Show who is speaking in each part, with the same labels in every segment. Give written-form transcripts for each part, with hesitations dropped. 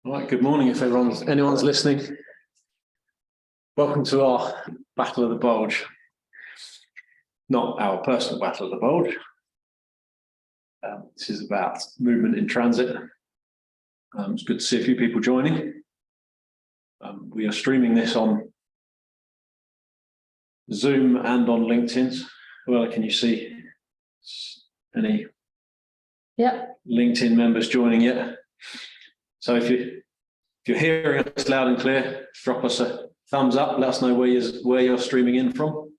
Speaker 1: All right, good morning if anyone's listening. Welcome to our Battle of the Bulge. Not our personal Battle of the Bulge. This is about movement in transit. It's good to see a few people joining. We are streaming this on Zoom and on LinkedIn. Well, can you see any LinkedIn members joining yet? So if you're hearing us loud and clear, drop us a thumbs up. Let us know where you're streaming in from.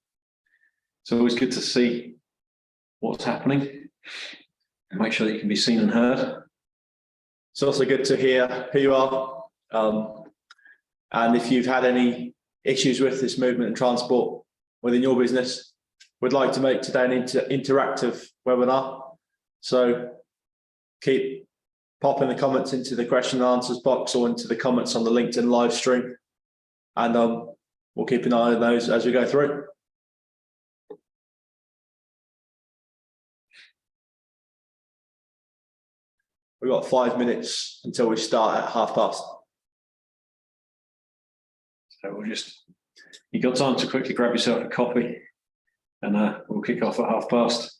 Speaker 1: It's always good to see what's happening and make sure that you can be seen and heard.
Speaker 2: It's also good to hear who you are, and if you've had any issues with this movement and transport within your business, we'd like to make today an interactive webinar. So keep popping the comments into the question and answers box or into the comments on the LinkedIn live stream, and we'll keep an eye on those as we go through. We've got 5 minutes until we start at past.
Speaker 1: So you've got time to quickly grab yourself a coffee, and we'll kick off at past.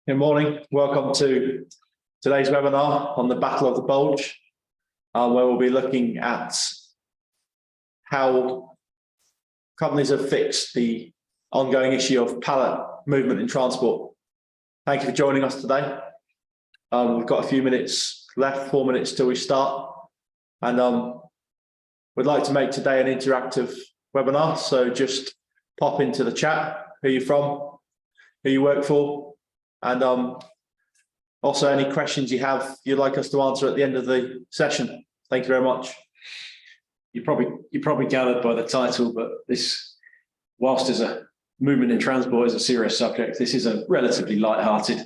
Speaker 2: Good morning. Welcome to today's webinar on the Battle of the Bulge, where we'll be looking at how companies have fixed the ongoing issue of pallet movement in transport. Thank you for joining us today. We've got a few minutes left, 4 minutes till we start, and we'd like to make today an interactive webinar. So just pop into the chat who you're from, who you work for, and also any questions you have you'd like us to answer at the end of the session. Thank you very much.
Speaker 1: You probably gathered by the title, but this, whilst is a movement in transport is a serious subject, this is a relatively light-hearted.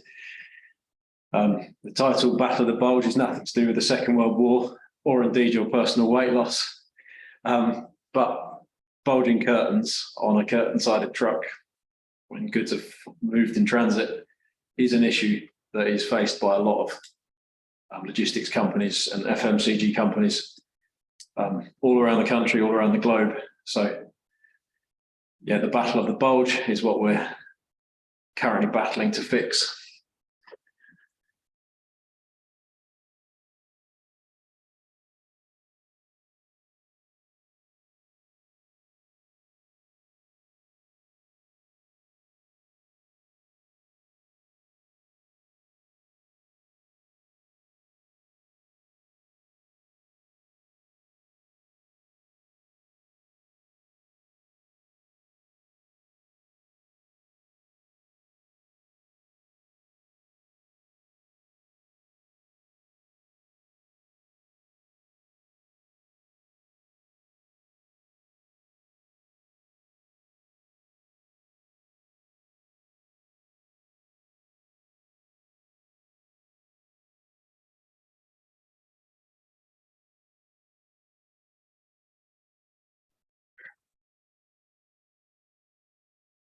Speaker 1: The title Battle of the Bulge is nothing to do with the Second World War or indeed your personal weight loss, but bulging curtains on a curtain-sided truck when goods have moved in transit is an issue that is faced by a lot of logistics companies and FMCG companies all around the country, all around the globe. So yeah, the Battle of the Bulge is what we're currently battling to fix.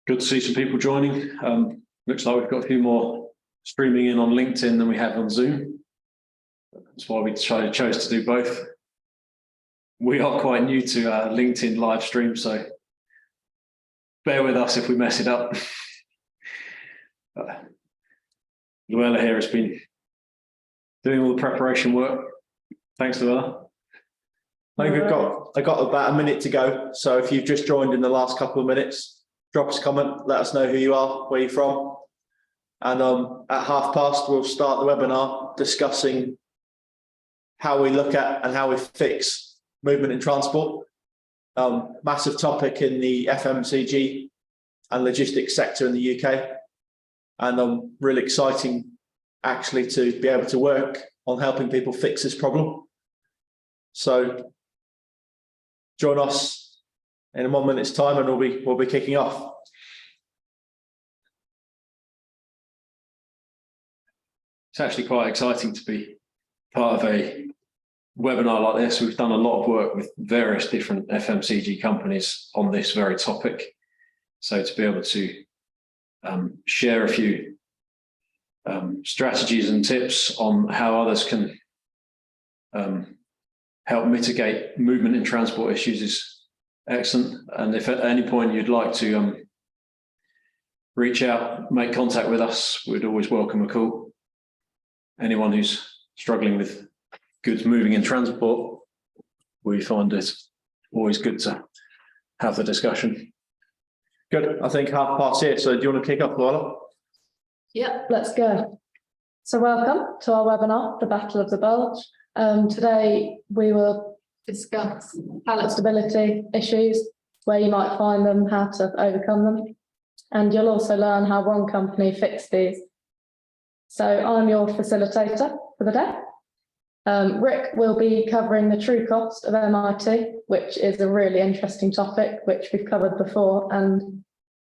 Speaker 1: Good to see some people joining. Looks like we've got a few more streaming in on LinkedIn than we have on Zoom. That's why we chose to do both. We are quite new to LinkedIn live stream, so bear with us if we mess it up. Luella here has been doing all the preparation work. Thanks, Luella.
Speaker 2: I think I got about a minute to go. So if you've just joined in the last couple of minutes, drop us a comment, let us know who you are, where you're from. And at past, we'll start the webinar discussing how we look at and how we fix movement in transport. Massive topic in the FMCG and logistics sector in the UK. And really exciting actually to be able to work on helping people fix this problem. So join us in 1 minute's time and we'll be kicking off.
Speaker 1: It's actually quite exciting to be part of a webinar like this. We've done a lot of work with various different FMCG companies on this very topic. So to be able to share a few strategies and tips on how others can help mitigate movement in transport issues is excellent. And if at any point you'd like to reach out, make contact with us, we'd always welcome a call. Anyone who's struggling with goods moving in transport, we find it always good to have the discussion.
Speaker 2: Good. I think past here. So do you want to kick off, Lola?
Speaker 3: Yep, let's go. So welcome to our webinar, The Battle of the Bulge. Today we will discuss pallet stability issues, where you might find them, how to overcome them. And you'll also learn how one company fixed these. So I'm your facilitator for the day. Rick will be covering the true cost of MIT, which is a really interesting topic, which we've covered before. And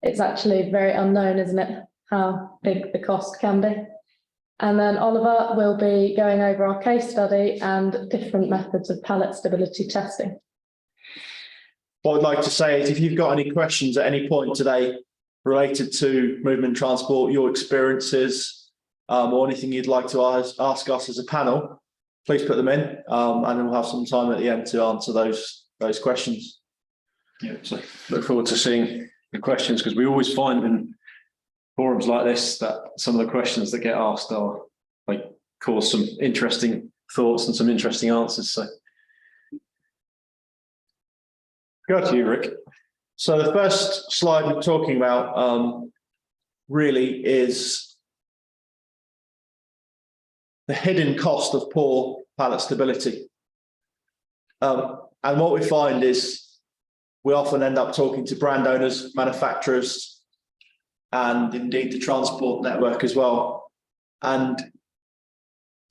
Speaker 3: it's actually very unknown, isn't it, how big the cost can be. And then Oliver will be going over our case study and different methods of pallet stability testing.
Speaker 2: What I'd like to say is if you've got any questions at any point today related to movement transport, your experiences, or anything you'd like to ask us as a panel, please put them in, and then we'll have some time at the end to answer those questions.
Speaker 1: Yeah, so look forward to seeing the questions, because we always find in forums like this that some of the questions that get asked are like cause some interesting thoughts and some interesting answers. So go to you, Rick.
Speaker 2: So the first slide we're talking about really is the hidden cost of poor pallet stability. And what we find is we often end up talking to brand owners, manufacturers, and indeed the transport network as well. And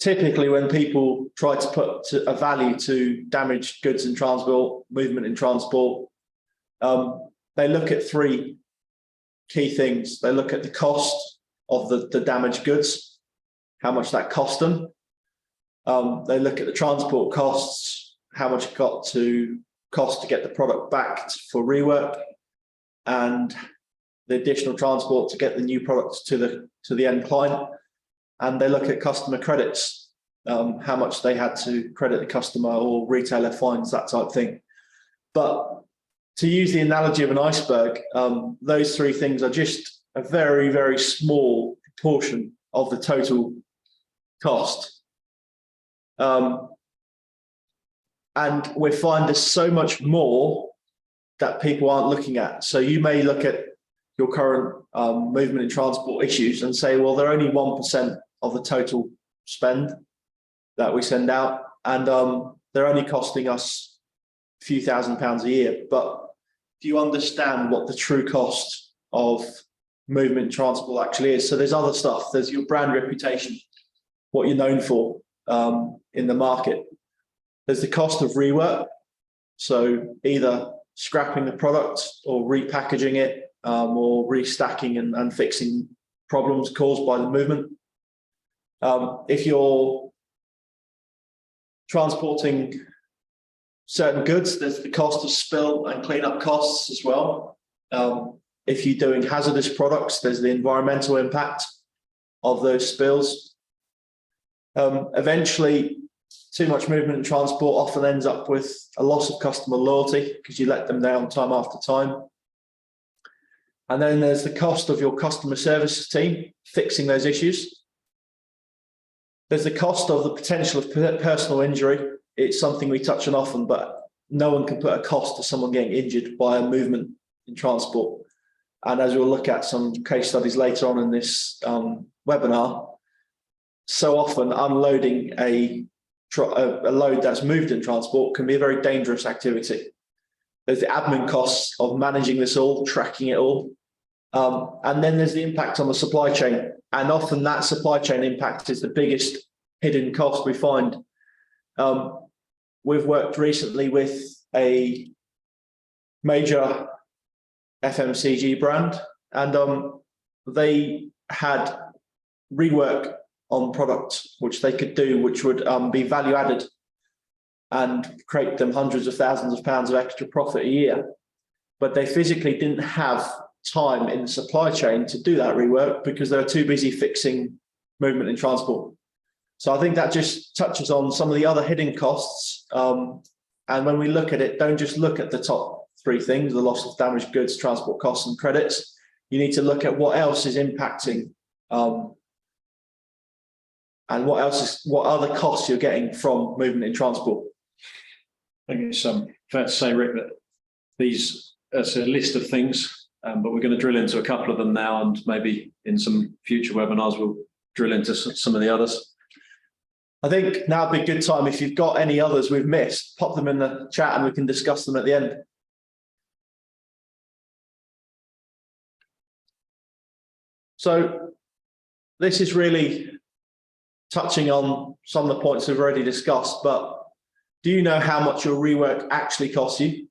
Speaker 2: typically when people try to put a value to damaged goods in transport, movement in transport, they look at three key things. They look at the cost of the damaged goods, how much that cost them. They look at the transport costs, how much it got to cost to get the product back for rework, and the additional transport to get the new products to the end client. And they look at customer credits, how much they had to credit the customer or retailer fines, that type of thing. But to use the analogy of an iceberg, those three things are just a very, very small proportion of the total cost. And we find there's so much more that people aren't looking at. So you may look at your current movement in transport issues and say, well, they're only 1% of the total spend that we send out, and they're only costing us a few £1,000s a year. But do you understand what the true cost of movement in transport actually is? So there's other stuff. There's your brand reputation, what you're known for in the market. There's the cost of rework. So either scrapping the product or repackaging it, or restacking and fixing problems caused by the movement. If you're transporting certain goods, there's the cost of spill and cleanup costs as well. If you're doing hazardous products, there's the environmental impact of those spills. Eventually, too much movement in transport often ends up with a loss of customer loyalty because you let them down time after time. And then there's the cost of your customer services team fixing those issues. There's the cost of the potential of personal injury. It's something we touch on often, but no one can put a cost to someone getting injured by a movement in transport. and as we'll look at some case studies later on in this webinar, so often unloading a load that's moved in transport can be a very dangerous activity. There's the admin costs of managing this all, tracking it all. And then there's the impact on the supply chain. And often that supply chain impact is the biggest hidden cost we find. We've worked recently with a major FMCG brand, and they had rework on products which they could do, which would be value added and create them hundreds of thousands of pounds of extra profit a year. But they physically didn't have time in the supply chain to do that rework because they were too busy fixing movement in transport. So I think that just touches on some of the other hidden costs. And when we look at it, don't just look at the top three things, the loss of damaged goods, transport costs and credits. You need to look at what else is impacting and what other costs you're getting from movement in transport.
Speaker 1: I think it's fair to say, Rick, that that's a list of things, but we're going to drill into a couple of them now, and maybe in some future webinars we'll drill into some of the others.
Speaker 2: I think now would be a good time, if you've got any others we've missed, pop them in the chat and we can discuss them at the end. So this is really touching on some of the points we've already discussed, but do you know how much your rework actually costs you?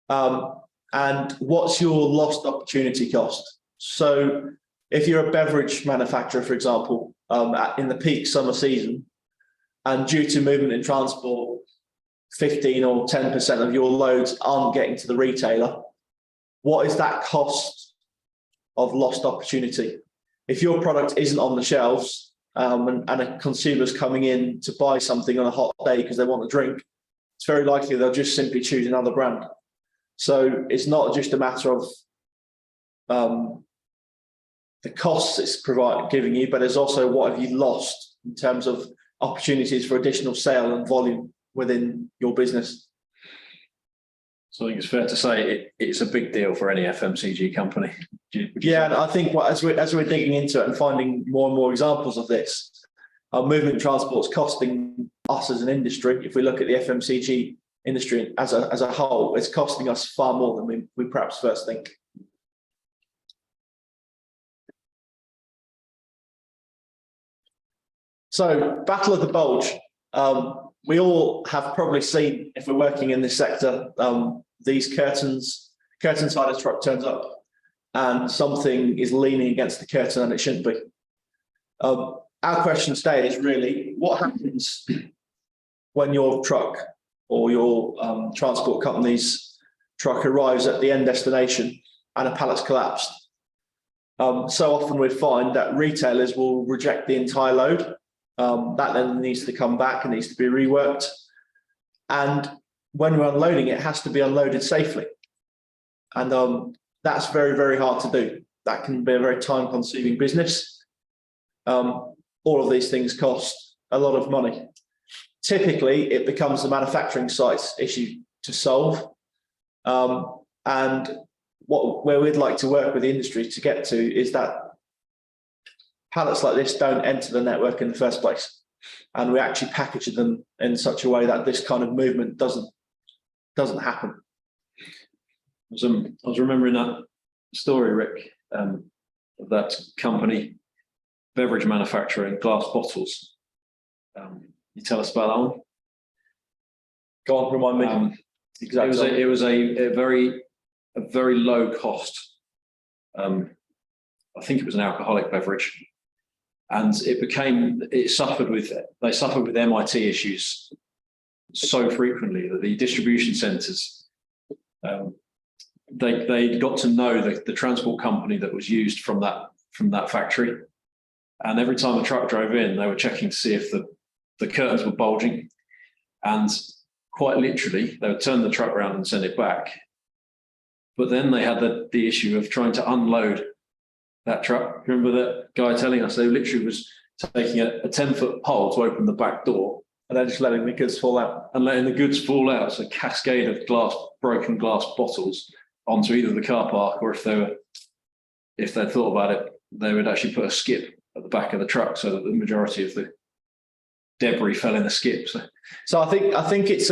Speaker 2: And what's your lost opportunity cost? So if you're a beverage manufacturer, for example, in the peak summer season, and due to movement in transport, 15 or 10% of your loads aren't getting to the retailer, what is that cost of lost opportunity? If your product isn't on the shelves, and a consumer's coming in to buy something on a hot day because they want a drink, it's very likely they'll just simply choose another brand. So it's not just a matter of the costs it's giving you, but there's also what have you lost in terms of opportunities for additional sale and volume within your business.
Speaker 1: So I think it's fair to say it's a big deal for any FMCG company.
Speaker 2: Yeah, and I think as we're digging into it and finding more and more examples of this, movement transport's costing us as an industry. If we look at the FMCG industry as a whole, it's costing us far more than we perhaps first think. So, Battle of the Bulge. We all have probably seen, if we're working in this sector, these curtain side of the truck turns up and something is leaning against the curtain and it shouldn't be. Our question today is really, what happens when your truck or your transport company's truck arrives at the end destination and a pallet's collapsed? So often we find that retailers will reject the entire load. That then needs to come back and needs to be reworked. And when we're unloading, it has to be unloaded safely. And that's very, very hard to do. That can be a very time-consuming business. All of these things cost a lot of money. Typically, it becomes the manufacturing site's issue to solve. And where we'd like to work with the industry to get to is that pallets like this don't enter the network in the first place, and we actually package them in such a way that this kind of movement doesn't happen.
Speaker 1: I was remembering that story, Rick, of that company, beverage manufacturer in glass bottles. You tell us about that one?
Speaker 2: Go on, remind me. Exactly.
Speaker 1: It was a very low cost. I think it was an alcoholic beverage. And they suffered with MIT issues so frequently that the distribution centres, they got to know the transport company that was used from that factory. And every time a truck drove in, they were checking to see if the curtains were bulging. And quite literally, they would turn the truck around and send it back. But then they had the issue of trying to unload that truck. Remember that guy telling us they literally was taking a 10-foot pole to open the back door
Speaker 2: And then just letting the goods fall out.
Speaker 1: And letting the goods fall out. So a cascade of broken glass bottles onto either the car park, or if they were if they'd thought about it, they would actually put a skip at the back of the truck so that the majority of the debris fell in the skip.
Speaker 2: So I think it's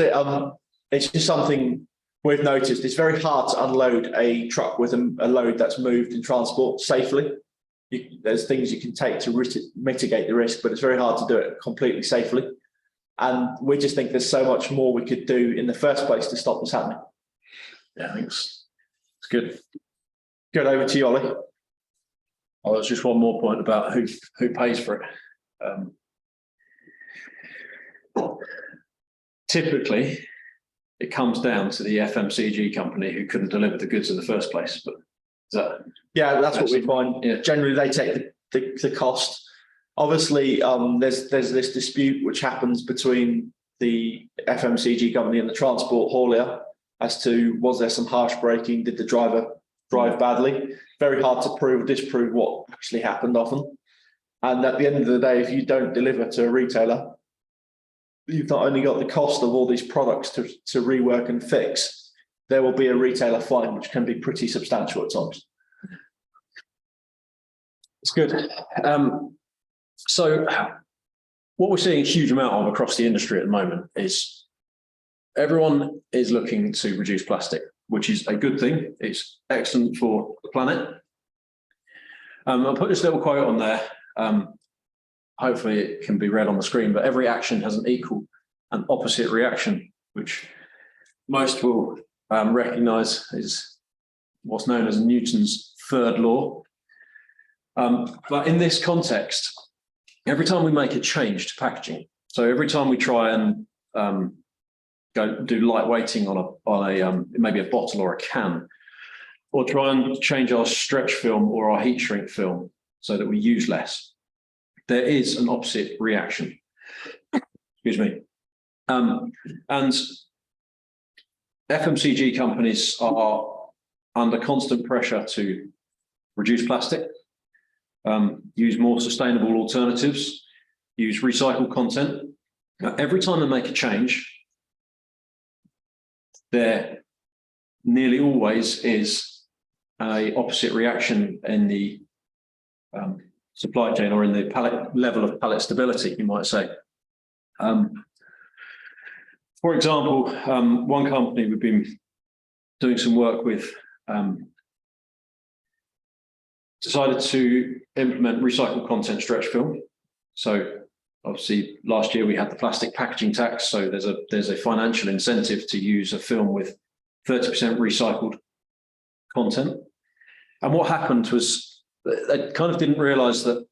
Speaker 2: just something we've noticed. It's very hard to unload a truck with a load that's moved in transport safely. There's things you can take to mitigate the risk, but it's very hard to do it completely safely. And we just think there's so much more we could do in the first place to stop this happening.
Speaker 1: Yeah, I think it's good.
Speaker 2: Good, over to you, Ollie.
Speaker 1: Oh, there's just one more point about who pays for it. Typically, it comes down to the FMCG company who couldn't deliver the goods in the first place. But
Speaker 2: that's what we find.
Speaker 1: Yeah.
Speaker 2: Generally, they take the cost. Obviously, there's this dispute which happens between the FMCG company and the transport haulier as to was there some harsh braking? Did the driver drive badly? Very hard to prove or disprove what actually happened often. And at the end of the day, if you don't deliver to a retailer, you've not only got the cost of all these products to rework and fix, there will be a retailer fine, which can be pretty substantial at times.
Speaker 1: It's good. So what we're seeing a huge amount of across the industry at the moment is everyone is looking to reduce plastic, which is a good thing. It's excellent for the planet. I'll put this little quote on there. Hopefully it can be read on the screen, but every action has an equal and opposite reaction, which most will recognize is what's known as Newton's third law. But in this context, every time we make a change to packaging, so every time we try and go do light weighting on a maybe a bottle or a can, or try and change our stretch film or our heat shrink film so that we use less, there is an opposite reaction. Excuse me. And FMCG companies are under constant pressure to reduce plastic, use more sustainable alternatives, use recycled content. Now, every time they make a change, there nearly always is an opposite reaction in the supply chain or in the pallet level of pallet stability, you might say. For example, one company we've been doing some work with decided to implement recycled content stretch film. So obviously last year we had the plastic packaging tax, so there's a financial incentive to use a film with 30% recycled content. And what happened was they kind of didn't realize that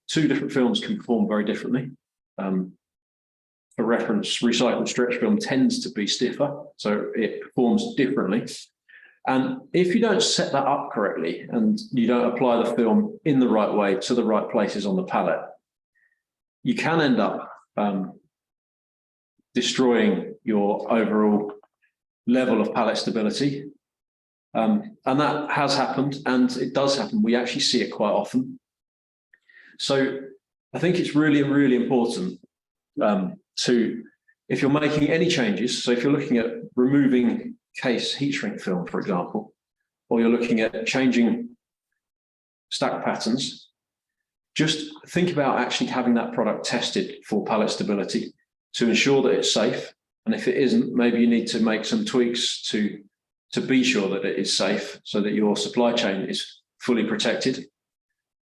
Speaker 1: two different films can perform very differently. For reference, recycled stretch film tends to be stiffer, so it performs differently. And if you don't set that up correctly and you don't apply the film in the right way to the right places on the pallet, you can end up destroying your overall level of pallet stability. And that has happened, and it does happen. We actually see it quite often. So I think it's really, really important if you're making any changes, so if you're looking at removing case heat shrink film, for example, or you're looking at changing stack patterns, just think about actually having that product tested for pallet stability to ensure that it's safe. And if it isn't, maybe you need to make some tweaks to be sure that it is safe so that your supply chain is fully protected.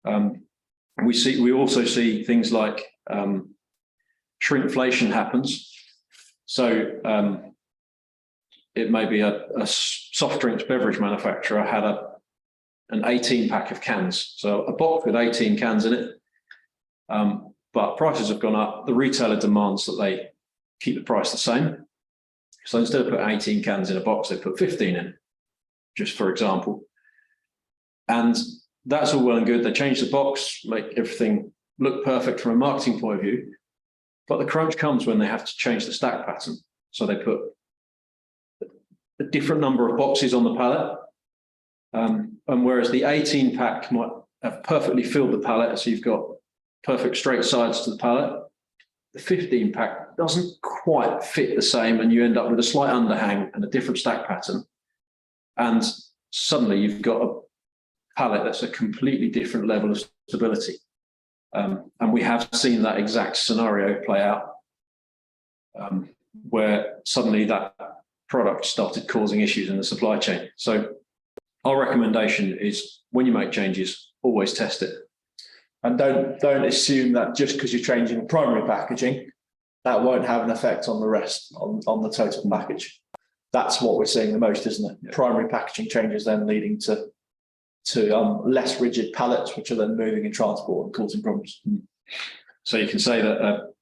Speaker 1: We also see things like shrinkflation happens. So it may be a soft drinks beverage manufacturer had an 18 pack of cans, so a box with 18 cans in it, but prices have gone up. The retailer demands that they keep the price the same. So instead of putting 18 cans in a box, they put 15 in, just for example. And that's all well and good. They change the box, make everything look perfect from a marketing point of view. But the crunch comes when they have to change the stack pattern. So they put a different number of boxes on the pallet. And whereas the 18 pack might have perfectly filled the pallet, so you've got perfect straight sides to the pallet, the 15 pack doesn't quite fit the same, and you end up with a slight underhang and a different stack pattern. And suddenly you've got pallet that's a completely different level of stability. And we have seen that exact scenario play out, where suddenly that product started causing issues in the supply chain. So our recommendation is, when you make changes, always test it.
Speaker 2: And don't assume that just because you're changing the primary packaging, that won't have an effect on the rest, on the total package. That's what we're seeing the most, isn't it?
Speaker 1: Yeah. Primary
Speaker 2: Primary packaging changes then leading to less rigid pallets, which are then moving in transport and causing problems.
Speaker 1: So you can say that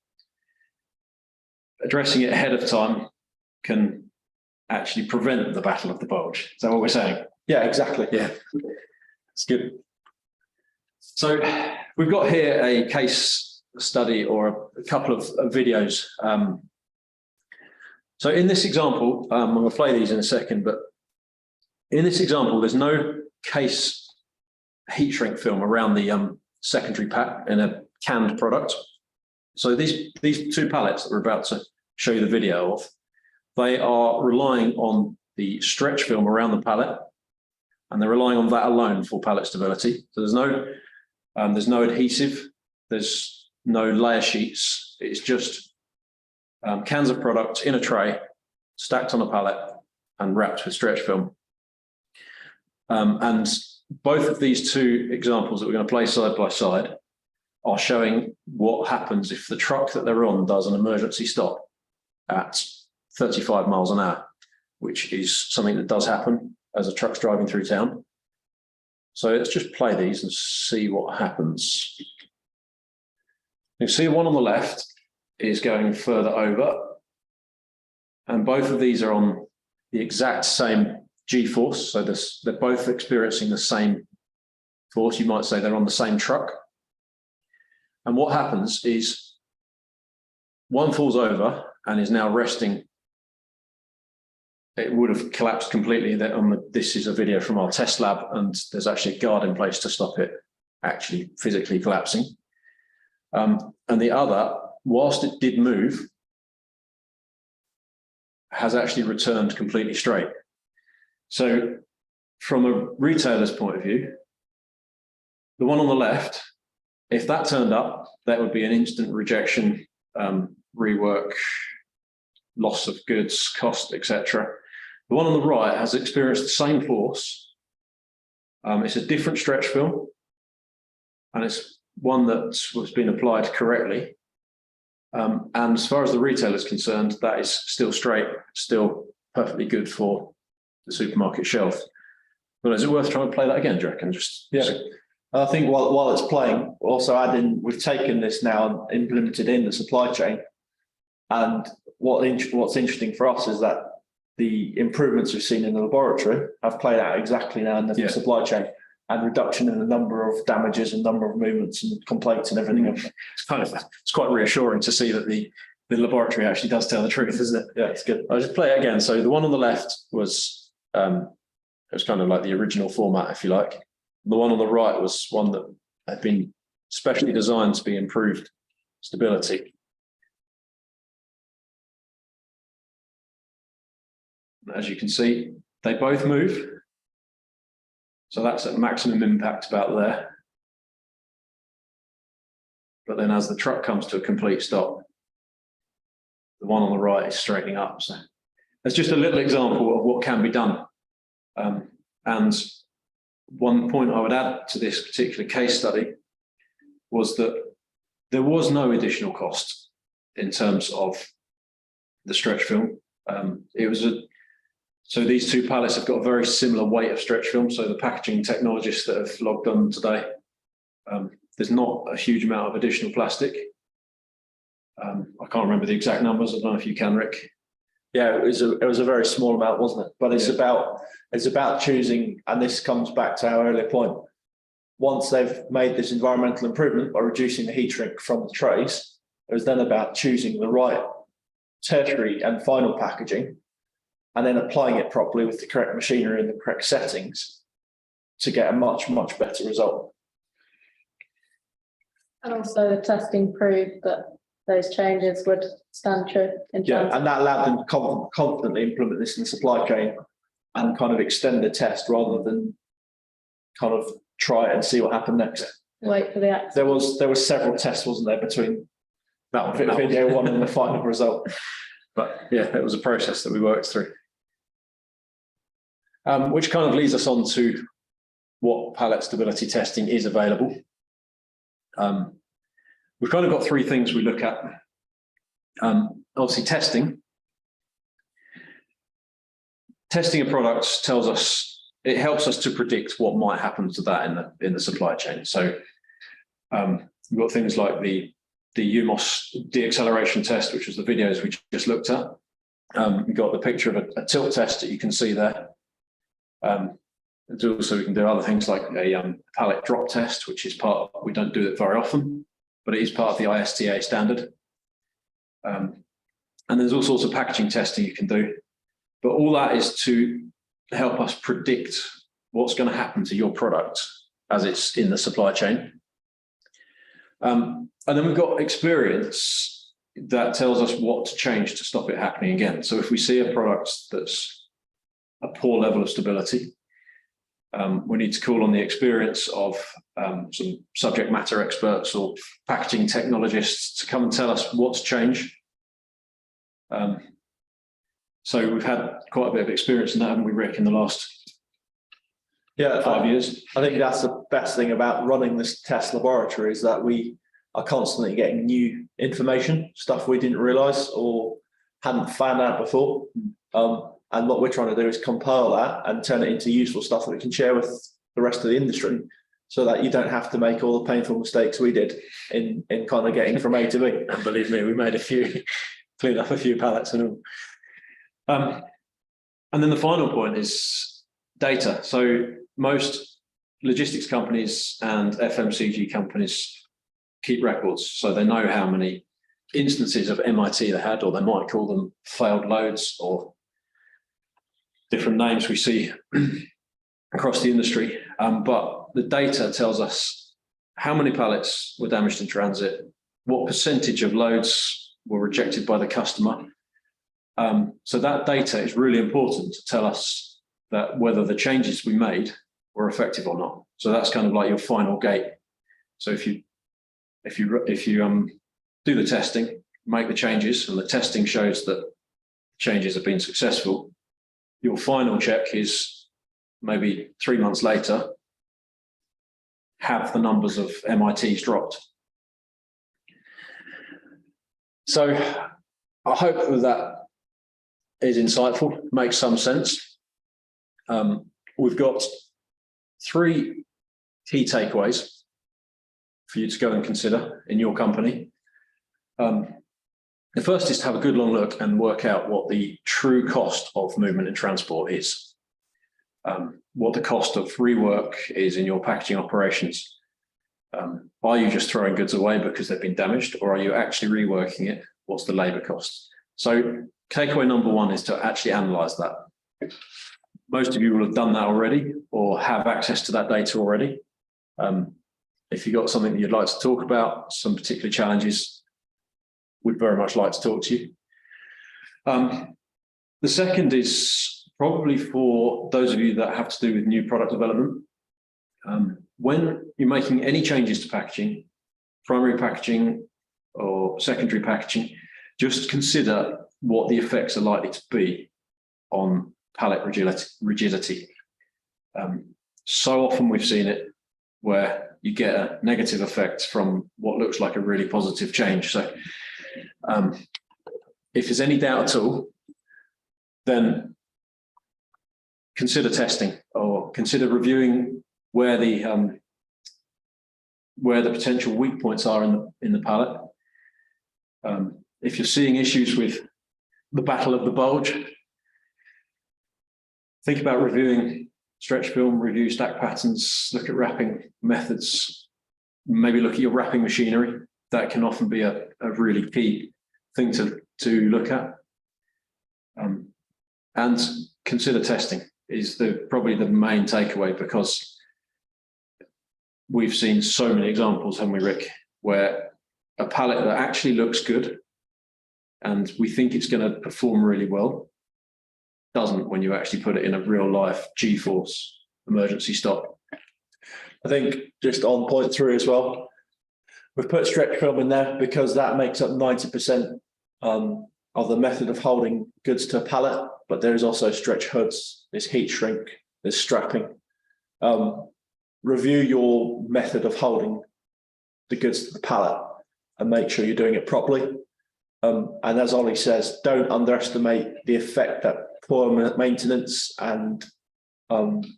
Speaker 1: addressing it ahead of time can actually prevent the battle of the bulge. Is that what we're saying?
Speaker 2: Yeah, exactly.
Speaker 1: Yeah.
Speaker 2: It's good.
Speaker 1: So we've got here a case study or a couple of videos. So in this example, I'm going to play these in a second, but in this example, there's no case heat shrink film around the secondary pack in a canned product. So these two pallets that we're about to show you the video of, they are relying on the stretch film around the pallet, and they're relying on that alone for pallet stability. So there's no adhesive, there's no layer sheets. It's just cans of product in a tray, stacked on a pallet and wrapped with stretch film. And both of these two examples that we're going to play side by side are showing what happens if the truck that they're on does an emergency stop at 35 miles an hour, which is something that does happen as a truck's driving through town. So let's just play these and see what happens. You see one on the left is going further over, and both of these are on the exact same G-force. So they're both experiencing the same force. You might say they're on the same truck. And what happens is one falls over and is now resting. It would have collapsed completely. This is a video from our test lab, and there's actually a guard in place to stop it actually physically collapsing. And the other, whilst it did move, has actually returned completely straight. So from a retailer's point of view, the one on the left, if that turned up, that would be an instant rejection, rework, loss of goods, cost, etc. The one on the right has experienced the same force. It's a different stretch film, and it's one that was being applied correctly. And as far as the retailer is concerned, that is still straight, still perfectly good for the supermarket shelf. But is it worth trying to play that again, do you reckon?
Speaker 2: I think while it's playing, also add in, we've taken this now and implemented in the supply chain. And what's interesting for us is that the improvements we've seen in the laboratory have played out exactly now in the supply chain, and reduction in the number of damages and number of movements and complaints and everything.
Speaker 1: It's quite reassuring to see that the laboratory actually does tell the truth, isn't it?
Speaker 2: Yeah, it's good.
Speaker 1: I'll just play it again. So the one on the left was it was kind of like the original format, if you like. The one on the right was one that had been specially designed to be improved stability. As you can see, they both move. So that's at maximum impact about there. But then as the truck comes to a complete stop, the one on the right is straightening up. So that's just a little example of what can be done. And one point I would add to this particular case study was that there was no additional cost in terms of the stretch film. So these two pallets have got a very similar weight of stretch film. So the packaging technologists that have logged on today, there's not a huge amount of additional plastic. I can't remember the exact numbers. I don't know if you can, Rick.
Speaker 2: Yeah, it was a very small amount, wasn't it? But it's about choosing, and this comes back to our earlier point. Once they've made this environmental improvement by reducing the heat shrink from the trays, it was then about choosing the right tertiary and final packaging, and then applying it properly with the correct machinery and the correct settings to get a much, much better result.
Speaker 3: And also the testing proved that those changes would stand true in
Speaker 2: transit. And that allowed them to confidently implement this in the supply chain and kind of extend the test rather than kind of try it and see what happened next.
Speaker 3: Wait for the act.
Speaker 2: There was several tests, wasn't there, between video one and the final result.
Speaker 1: But yeah, it was a process that we worked through. Which kind of leads us on to what pallet stability testing is available. We've kind of got three things we look at. Obviously, testing. Testing a product tells us, it helps us to predict what might happen to that in the supply chain. So we've got things like the UMOS deacceleration test, which was the videos we just looked at. We've got the picture of a tilt test that you can see there. Also, we can do other things like a pallet drop test, which is we don't do it very often, but it is part of the ISTA standard. And there's all sorts of packaging testing you can do. But all that is to help us predict what's going to happen to your product as it's in the supply chain. And then we've got experience that tells us what to change to stop it happening again. So if we see a product that's a poor level of stability, we need to call on the experience of some subject matter experts or packaging technologists to come and tell us what to change. So we've had quite a bit of experience in that, haven't we, Rick, in the last 5 years?
Speaker 2: I think that's the best thing about running this test laboratory is that we are constantly getting new information, stuff we didn't realise or hadn't found out before. And what we're trying to do is compile that and turn it into useful stuff that we can share with the rest of the industry so that you don't have to make all the painful mistakes we did in kind of getting from A to B.
Speaker 1: And believe me, we made a few, cleaned up a few pallets and all. And then the final point is data. So most logistics companies and FMCG companies keep records, so they know how many instances of MIT they had, or they might call them failed loads or different names we see across the industry. But the data tells us how many pallets were damaged in transit, what percentage of loads were rejected by the customer. So that data is really important to tell us that whether the changes we made were effective or not. So that's kind of like your final gate. So if you do the testing, make the changes, and the testing shows that changes have been successful, your final check is maybe 3 months later, have the numbers of MITs dropped. So I hope that is insightful, makes some sense. We've got 3 key takeaways for you to go and consider in your company. The first is to have a good long look and work out what the true cost of movement and transport is. What the cost of rework is in your packaging operations. Are you just throwing goods away because they've been damaged, or are you actually reworking it? What's the labour cost? So takeaway number 1 is to actually analyse that. Most of you will have done that already or have access to that data already. If you've got something that you'd like to talk about, some particular challenges, we'd very much like to talk to you. The second is probably for those of you that have to do with new product development. When you're making any changes to packaging, primary packaging or secondary packaging, just consider what the effects are likely to be on pallet rigidity. So often we've seen it where you get a negative effect from what looks like a really positive change. So if there's any doubt at all, then consider testing or consider reviewing where the potential weak points are in the pallet. If you're seeing issues with the battle of the bulge, think about reviewing stretch film, review stack patterns, look at wrapping methods, maybe look at your wrapping machinery. That can often be a really key thing to look at. And consider testing is probably the main takeaway, because we've seen so many examples, haven't we, Rick, where a pallet that actually looks good and we think it's going to perform really well doesn't when you actually put it in a real life G-force emergency stop.
Speaker 2: I think just on point through as well, we've put stretch film in there because that makes up 90% of the method of holding goods to a pallet, but there is also stretch hoods, there's heat shrink, there's strapping. Review your method of holding the goods to the pallet and make sure you're doing it properly. And as Ollie says, don't underestimate the effect that poor maintenance and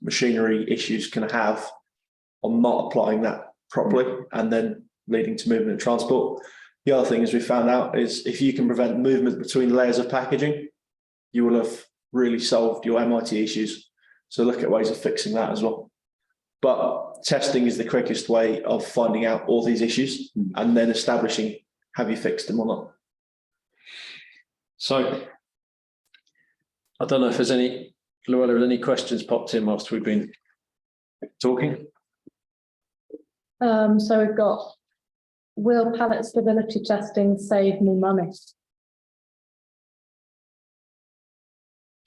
Speaker 2: machinery issues can have on not applying that properly and then leading to movement and transport. The other thing, as we found out, is if you can prevent movement between layers of packaging, you will have really solved your MIT issues. So look at ways of fixing that as well. But testing is the quickest way of finding out all these issues and then establishing, have you fixed them or not?
Speaker 1: So I don't know if there's any, Luella, any questions popped in whilst we've been talking?
Speaker 3: So we've got, will pallet stability testing save me money?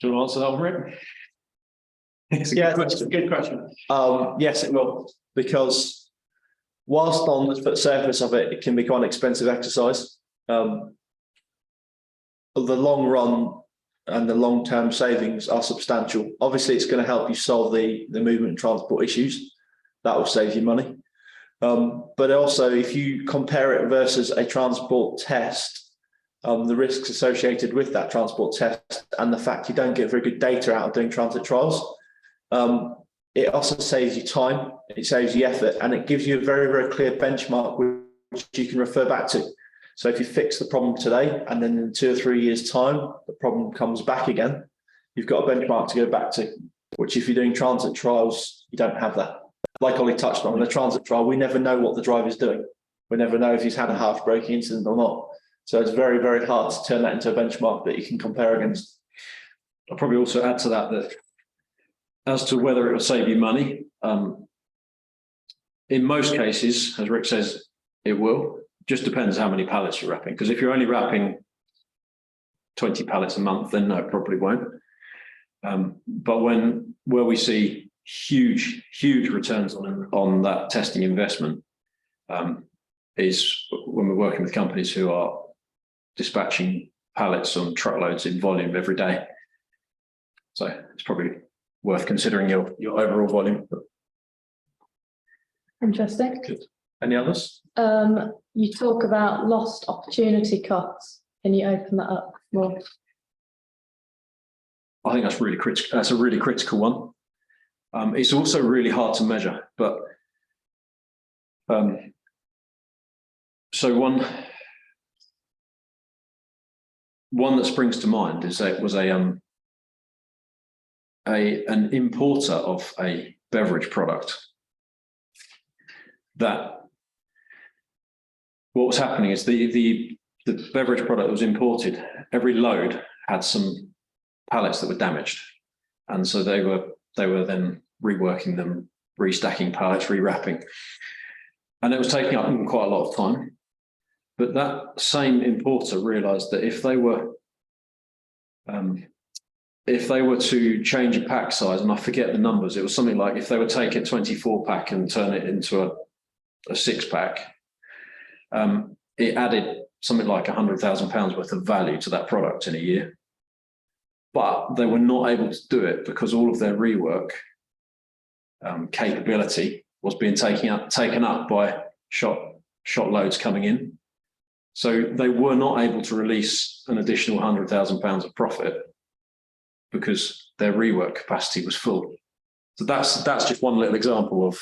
Speaker 1: Do you want to answer that one, Rick? It's a good question.
Speaker 2: Yes, it will, because whilst on the surface of it, it can be quite an expensive exercise. The long run and the long-term savings are substantial. Obviously, it's going to help you solve the movement and transport issues. That will save you money. But also, if you compare it versus a transport test, the risks associated with that transport test and the fact you don't get very good data out of doing transit trials, it also saves you time, it saves you effort, and it gives you a very, very clear benchmark which you can refer back to. So if you fix the problem today and then in 2 or 3 years' time, the problem comes back again, you've got a benchmark to go back to, which if you're doing transit trials, you don't have that. Like Ollie touched on, in a transit trial, we never know what the driver's doing. We never know if he's had a half braking incident or not. So it's very, very hard to turn that into a benchmark that you can compare against.
Speaker 1: I'll probably also add to that that as to whether it will save you money, in most cases, as Rick says, it will. Just depends how many pallets you're wrapping. Because if you're only wrapping 20 pallets a month, then no, it probably won't. But where we see huge returns on that testing investment is when we're working with companies who are dispatching pallets on truckloads in volume every day. So it's probably worth considering your overall volume.
Speaker 3: Interesting.
Speaker 2: Good. Any others?
Speaker 3: You talk about lost opportunity costs. Can you open that up more?
Speaker 1: I think that's really critical. That's a really critical one. It's also really hard to measure, but so one that springs to mind is that it was an importer of a beverage product. That what was happening is the beverage product that was imported, every load had some pallets that were damaged, and so they were then reworking them, restacking pallets, rewrapping, and it was taking up quite a lot of time. But that same importer realised that if they were to change a pack size, and I forget the numbers, it was something like if they would take a 24 pack and turn it into a 6-pack, it added something like £100,000 worth of value to that product in a year. But they were not able to do it because all of their rework capability was being taken up by shot loads coming in. So they were not able to release an additional £100,000 of profit because their rework capacity was full. So that's just one little example of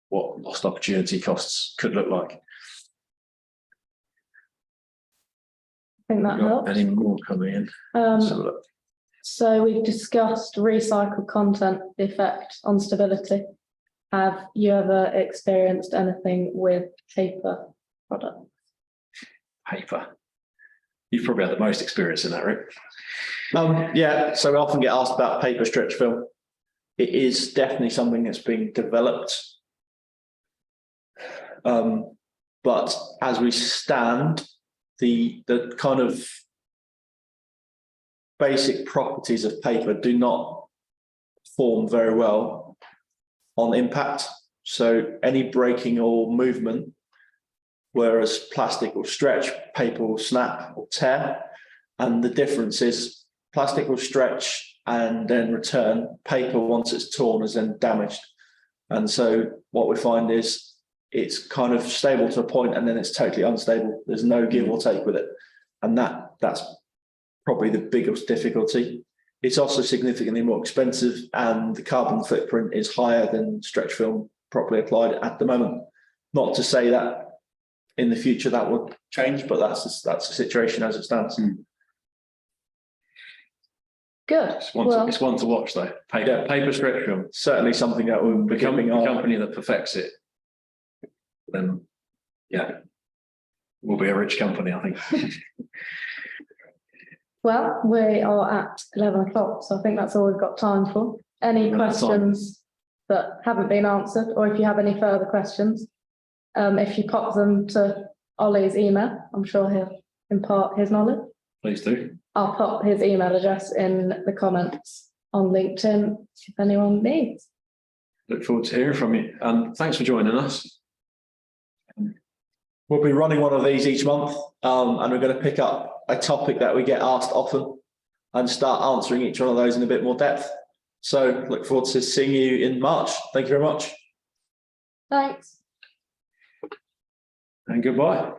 Speaker 1: what lost opportunity costs could look like.
Speaker 3: I think that helps.
Speaker 1: Any more coming in?
Speaker 3: So we've discussed recycled content, the effect on stability. Have you ever experienced anything with paper products?
Speaker 1: Paper. You've probably had the most experience in that, Rick.
Speaker 2: Yeah, so we often get asked about paper stretch film. It is definitely something that's being developed. But as we stand, the kind of basic properties of paper do not perform very well on impact. So any breaking or movement, whereas plastic will stretch, paper will snap or tear. And the difference is plastic will stretch and then return. Paper, once it's torn, is then damaged. And so what we find is it's kind of stable to a point and then it's totally unstable. There's no give or take with it. And that's probably the biggest difficulty. It's also significantly more expensive and the carbon footprint is higher than stretch film properly applied at the moment. Not to say that in the future that will change, but that's the situation as it stands.
Speaker 3: Good.
Speaker 1: It's one to watch though. Paper stretch film.
Speaker 2: Certainly something that will
Speaker 1: Become a company that perfects it, then yeah, we'll be a rich company, I think.
Speaker 3: Well, we are at 11 o'clock, so I think that's all we've got time for. Any questions that haven't been answered, or if you have any further questions, if you pop them to Ollie's email, I'm sure he'll impart his knowledge.
Speaker 1: Please do.
Speaker 3: I'll pop his email address in the comments on LinkedIn if anyone needs.
Speaker 1: Look forward to hearing from you, and thanks for joining us.
Speaker 2: We'll be running one of these each month, and we're going to pick up a topic that we get asked often and start answering each one of those in a bit more depth. So look forward to seeing you in March. Thank you very much.
Speaker 3: Thanks.
Speaker 1: And goodbye.